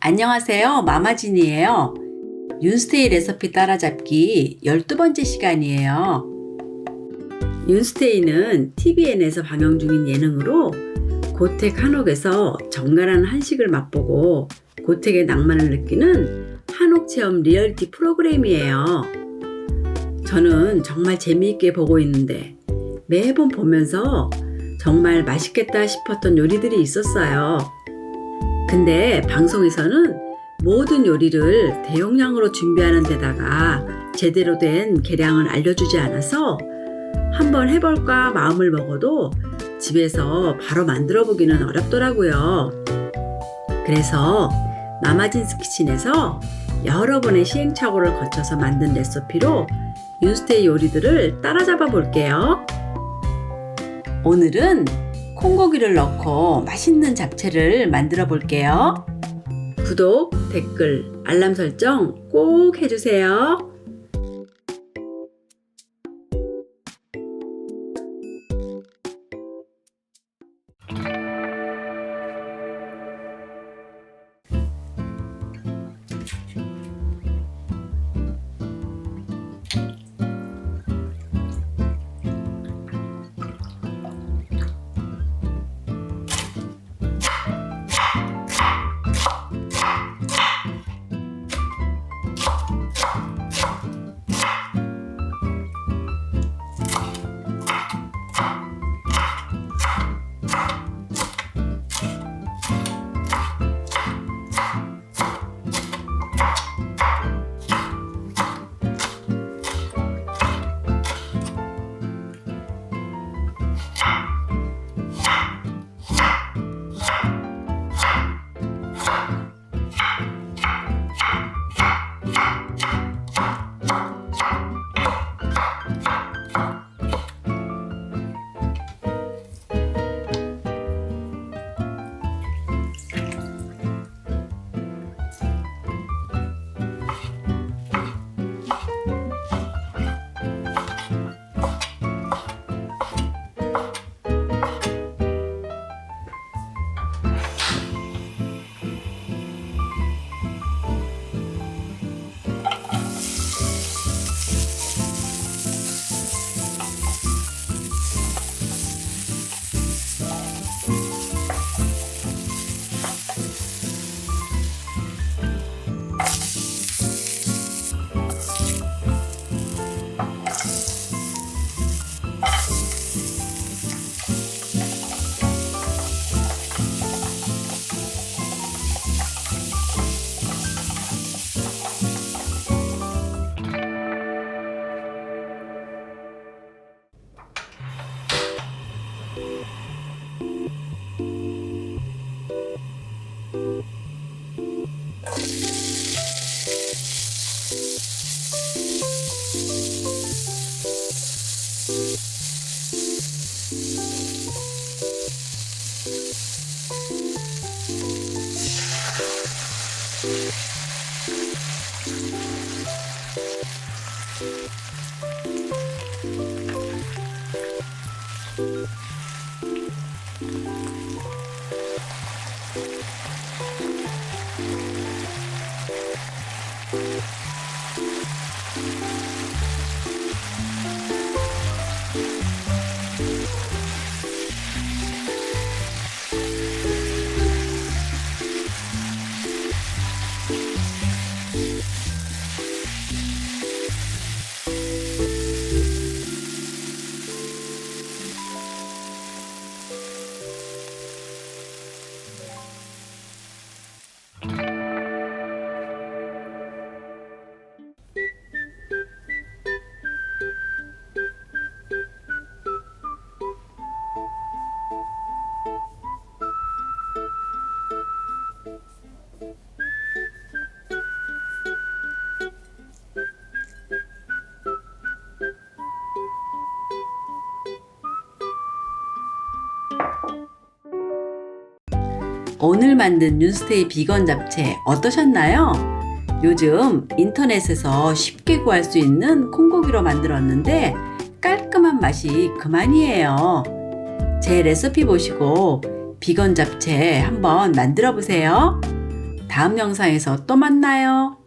안녕하세요. 마마진이에요. 윤스테이 레시피 따라잡기 12번째 시간이에요. 윤스테이는 TVN에서 방영 중인 예능으로 고택 한옥에서 정갈한 한식을 맛보고 고택의 낭만을 느끼는 한옥 체험 리얼리티 프로그램이에요. 저는 정말 재미있게 보고 있는데 매번 보면서 정말 맛있겠다 싶었던 요리들이 있었어요. 근데 방송에서는 모든 요리를 대용량으로 준비하는 데다가 제대로 된 계량을 알려주지 않아서 한번 해볼까 마음을 먹어도 집에서 바로 만들어 보기는 어렵더라고요. 그래서 마마진스 키친에서 여러 번의 시행착오를 거쳐서 만든 레시피로 윤스테이 요리들을 따라잡아 볼게요. 오늘은 콩고기를 넣고 맛있는 잡채를 만들어 볼게요. 구독, 댓글, 알람 설정 꼭 해주세요. 오늘 만든 윤스테이 비건 잡채 어떠셨나요? 요즘 인터넷에서 쉽게 구할 수 있는 콩고기로 만들었는데 깔끔한 맛이 그만이에요. 제 레시피 보시고 비건 잡채 한번 만들어 보세요. 다음 영상에서 또 만나요.